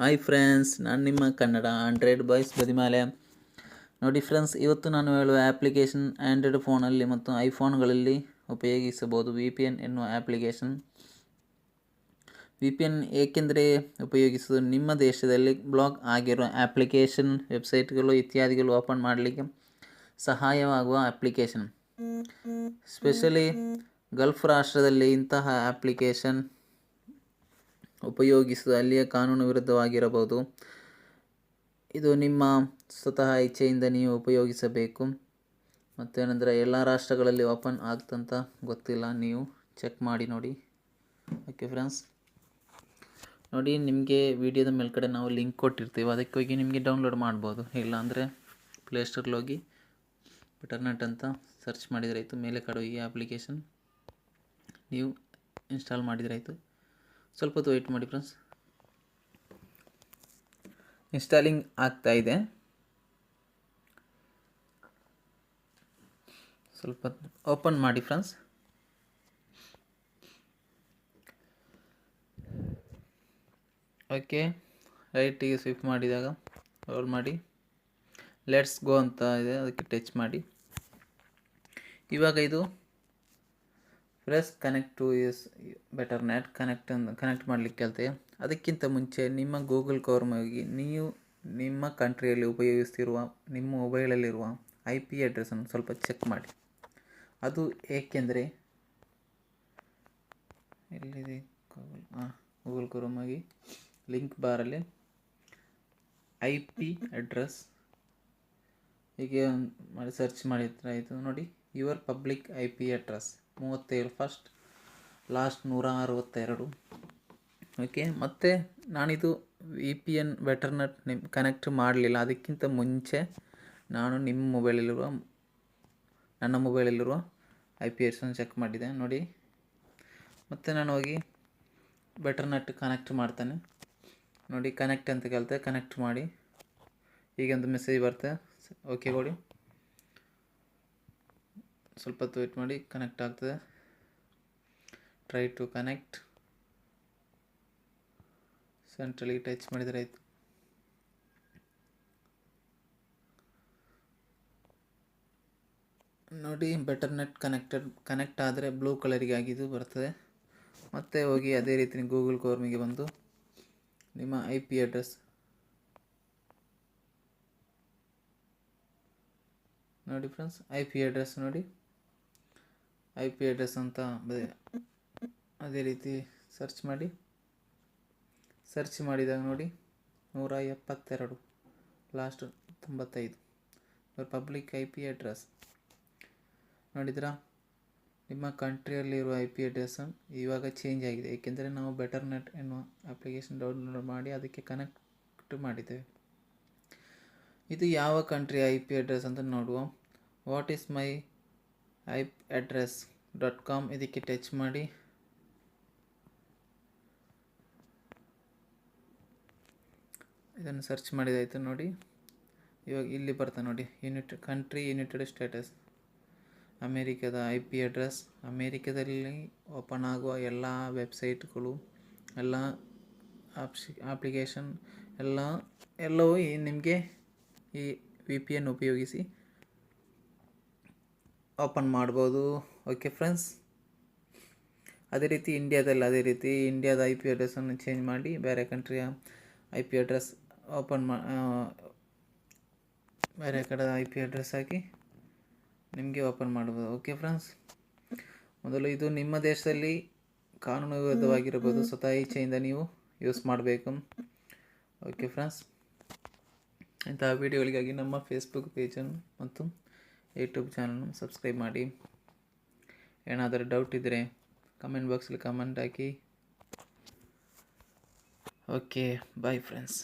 Hi friends, ನಾನು ನಿಮ್ಮ Kannada 100 boys ಬದಿಮಾಲೆ. ನೋಡಿ ಫ್ರೆಂಡ್ಸ್, ಇವತ್ತು ನಾನು ಹೇಳುವ ಆ್ಯಪ್ಲಿಕೇಶನ್ ಆ್ಯಂಡ್ರಾಯ್ಡ್ ಫೋನಲ್ಲಿ ಮತ್ತು ಐಫೋನ್ಗಳಲ್ಲಿ ಉಪಯೋಗಿಸಬಹುದು VPN ಎನ್ನುವ ಆ್ಯಪ್ಲಿಕೇಶನ್. VPN ಏಕೆಂದರೆ ಉಪಯೋಗಿಸೋದು ನಿಮ್ಮ ದೇಶದಲ್ಲಿ ಬ್ಲಾಕ್ ಆಗಿರೋ ಆ್ಯಪ್ಲಿಕೇಶನ್, ವೆಬ್ಸೈಟ್ಗಳು ಇತ್ಯಾದಿಗಳು ಓಪನ್ ಮಾಡಲಿಕ್ಕೆ ಸಹಾಯವಾಗುವ ಆ್ಯಪ್ಲಿಕೇಶನ್. ಸ್ಪೆಷಲಿ ಗಲ್ಫ್ ರಾಷ್ಟ್ರದಲ್ಲಿ ಇಂತಹ ಆ್ಯಪ್ಲಿಕೇಶನ್ ಉಪಯೋಗಿಸುವುದು ಅಲ್ಲಿಯ ಕಾನೂನು ವಿರುದ್ಧವಾಗಿರಬಹುದು. ಇದು ನಿಮ್ಮ ಸ್ವತಃ ಇಚ್ಛೆಯಿಂದ ನೀವು ಉಪಯೋಗಿಸಬೇಕು. ಮತ್ತೇನೆಂದರೆ ಎಲ್ಲ ರಾಷ್ಟ್ರಗಳಲ್ಲಿ ಓಪನ್ ಆಗ್ತಂತ ಗೊತ್ತಿಲ್ಲ, ನೀವು ಚೆಕ್ ಮಾಡಿ ನೋಡಿ. ಓಕೆ ಫ್ರೆಂಡ್ಸ್, ನೋಡಿ ನಿಮಗೆ ವಿಡಿಯೋದ ಮೇಲ್ಗಡೆ ನಾವು ಲಿಂಕ್ ಕೊಟ್ಟಿರ್ತೀವಿ, ಅದಕ್ಕೆ ಹೋಗಿ ನಿಮಗೆ ಡೌನ್ಲೋಡ್ ಮಾಡ್ಬೋದು. ಇಲ್ಲಾಂದರೆ ಪ್ಲೇಸ್ಟೋರ್ಗೆ ಹೋಗಿ ಬೆಟರ್ನೆಟ್ ಅಂತ ಸರ್ಚ್ ಮಾಡಿದ್ರಾಯಿತು. ಮೇಲೆ ಕಡೆ ಈ ಅಪ್ಲಿಕೇಶನ್ ನೀವು ಇನ್ಸ್ಟಾಲ್ ಮಾಡಿದ್ರಾಯಿತು. ಸ್ವಲ್ಪ ಹೊತ್ತು ವೆಯ್ಟ್ ಮಾಡಿ ಫ್ರೆಂಡ್ಸ್, ಇನ್ಸ್ಟಾಲಿಂಗ್ ಆಗ್ತಾ ಇದೆ. ಸ್ವಲ್ಪ ಓಪನ್ ಮಾಡಿ ಫ್ರೆಂಡ್ಸ್. ಓಕೆ, ರೈಟಿಗೆ ಸ್ವಿಪ್ ಮಾಡಿದಾಗ ರೋಲ್ ಮಾಡಿ ಲೆಟ್ಸ್ ಗೋ ಅಂತ ಇದೆ, ಅದಕ್ಕೆ ಟಚ್ ಮಾಡಿ. ಇವಾಗ ಇದು press connect two is better net connect ಮಾಡಲಿಕ್ಕೆ ಹೇಳ್ತೇವೆ. ಅದಕ್ಕಿಂತ ಮುಂಚೆ ನಿಮ್ಮ ಗೂಗಲ್ ಕ್ರೋಮ್ ಹೋಗಿ ನೀವು ನಿಮ್ಮ ಕಂಟ್ರಿಯಲ್ಲಿ ಉಪಯೋಗಿಸ್ತಿರುವ ನಿಮ್ಮ ಮೊಬೈಲಲ್ಲಿರುವ IP ಅಡ್ರೆಸ್ಸನ್ನು ಸ್ವಲ್ಪ ಚೆಕ್ ಮಾಡಿ. ಅದು ಏಕೆಂದರೆ ಎಲ್ಲಿದೆ ಗೂಗಲ್ ಕ್ರೋಮ್ ಹೋಗಿ ಲಿಂಕ್ ಬಾರಲ್ಲಿ IP ಅಡ್ರೆಸ್ ಹೀಗೆ ಮಾಡಿ ಸರ್ಚ್ ಮಾಡಿದ್ರೆ ಆಯಿತು. ನೋಡಿ, your public IP address 37 first last 162. Okay, ಮತ್ತು ನಾನಿದು VPN ಬೆಟರ್ನೆಟ್ ಕನೆಕ್ಟ್ ಮಾಡಲಿಲ್ಲ. ಅದಕ್ಕಿಂತ ಮುಂಚೆ ನಾನು ನನ್ನ ಮೊಬೈಲಲ್ಲಿರುವ IP ಅಡ್ರೆಸ್ಸನ್ನು ಚೆಕ್ ಮಾಡಿದೆ ನೋಡಿ. ಮತ್ತು ನಾನು ಹೋಗಿ ಬೆಟರ್ನೆಟ್ ಕನೆಕ್ಟ್ ಮಾಡ್ತೇನೆ. ನೋಡಿ, ಕನೆಕ್ಟ್ ಅಂತ ಕೇಳ್ತೆ, ಕನೆಕ್ಟ್ ಮಾಡಿ. ಹೀಗೊಂದು ಮೆಸೇಜ್ ಬರುತ್ತೆ, ಓಕೆ ಕೊಡಿ. ಸ್ವಲ್ಪ ಹೊತ್ತು ವೇಟ್ ಮಾಡಿ, ಕನೆಕ್ಟ್ ಆಗ್ತದೆ. ಟ್ರೈ ಟು ಕನೆಕ್ಟ್, ಸೆಂಟ್ರಲಿಗೆ ಟಚ್ ಮಾಡಿದರೆ ಆಯಿತು. ನೋಡಿ, ಬೆಟರ್ನೆಟ್ ಕನೆಕ್ಟ್ ಆದರೆ ಬ್ಲೂ ಕಲರಿಗೆ ಆಗಿದ್ದು ಬರ್ತದೆ. ಮತ್ತೆ ಹೋಗಿ ಅದೇ ರೀತಿ ಗೂಗಲ್ ಕ್ರೋಮಿಗೆ ಬಂದು ನಿಮ್ಮ IP ಅಡ್ರೆಸ್ ನೋಡಿ ಫ್ರೆಂಡ್ಸ್, IP ಅಡ್ರೆಸ್ ನೋಡಿ, IP ಅಡ್ರೆಸ್ ಅಂತ ಅದೇ ರೀತಿ ಸರ್ಚ್ ಮಾಡಿ. ಸರ್ಚ್ ಮಾಡಿದಾಗ ನೋಡಿ 172 ಲಾಸ್ಟ್ 95 ಪಬ್ಲಿಕ್ IP ಅಡ್ರೆಸ್ ನೋಡಿದ್ರಾ. ನಿಮ್ಮ ಕಂಟ್ರಿಯಲ್ಲಿರುವ IP ಅಡ್ರೆಸ್ ಇವಾಗ ಚೇಂಜ್ ಆಗಿದೆ, ಏಕೆಂದರೆ ನಾವು ಬೆಟರ್ನೆಟ್ ಎನ್ನುವ ಅಪ್ಲಿಕೇಶನ್ ಡೌನ್ಲೋಡ್ ಮಾಡಿ ಅದಕ್ಕೆ ಕನೆಕ್ಟ್ ಮಾಡಿದ್ದೇವೆ. ಇದು ಯಾವ ಕಂಟ್ರಿ IP ಅಡ್ರೆಸ್ ಅಂತ ನೋಡುವ. What is my IP address.com ಇದಕ್ಕೆ ಟಚ್ ಮಾಡಿ. ಇದನ್ನು ಸರ್ಚ್ ಮಾಡಿದಾಯಿತು ನೋಡಿ. ಇವಾಗ ಇಲ್ಲಿ ಬರ್ತಾ ನೋಡಿ, ಯುನೈಟೆಡ್ ಸ್ಟೇಟಸ್ ಅಮೇರಿಕಾದ IP ಅಡ್ರೆಸ್. ಅಮೇರಿಕಾದಲ್ಲಿ ಓಪನ್ ಆಗುವ ಎಲ್ಲ ವೆಬ್ಸೈಟ್ಗಳು, ಎಲ್ಲ ಅಪ್ಲಿಕೇಶನ್ ಎಲ್ಲವೂ ನಿಮಗೆ ಈ VPN ಉಪಯೋಗಿಸಿ ಓಪನ್ ಮಾಡ್ಬೋದು. ಓಕೆ ಫ್ರೆಂಡ್ಸ್, ಅದೇ ರೀತಿ ಇಂಡಿಯಾದ IP ಅಡ್ರೆಸ್ಸನ್ನು ಚೇಂಜ್ ಮಾಡಿ ಬೇರೆ ಕಂಟ್ರಿಯ IP ಅಡ್ರೆಸ್ ಬೇರೆ ಕಡೆ IP ಅಡ್ರೆಸ್ ಹಾಕಿ ನಿಮಗೆ ಓಪನ್ ಮಾಡ್ಬೋದು. ಓಕೆ ಫ್ರೆಂಡ್ಸ್, ಮೊದಲು ಇದು ನಿಮ್ಮ ದೇಶದಲ್ಲಿ ಕಾನೂನು ವಿರುದ್ಧವಾಗಿರಬಹುದು, ಸ್ವತಃ ಇಚ್ಛೆಯಿಂದ ನೀವು ಯೂಸ್ ಮಾಡಬೇಕು. ಓಕೆ ಫ್ರೆಂಡ್ಸ್, ಇಂತಹ ವಿಡಿಯೋಗಳಿಗಾಗಿ ನಮ್ಮ ಫೇಸ್ಬುಕ್ ಪೇಜನ್ನು ಮತ್ತು ಯೂಟ್ಯೂಬ್ ಚಾನಲ್ನ ಸಬ್ಸ್ಕ್ರೈಬ್ ಮಾಡಿ. ಏನಾದರೂ ಡೌಟ್ ಇದ್ದರೆ ಕಮೆಂಟ್ ಬಾಕ್ಸಲ್ಲಿ ಕಮೆಂಟ್ ಹಾಕಿ. Okay, bye friends.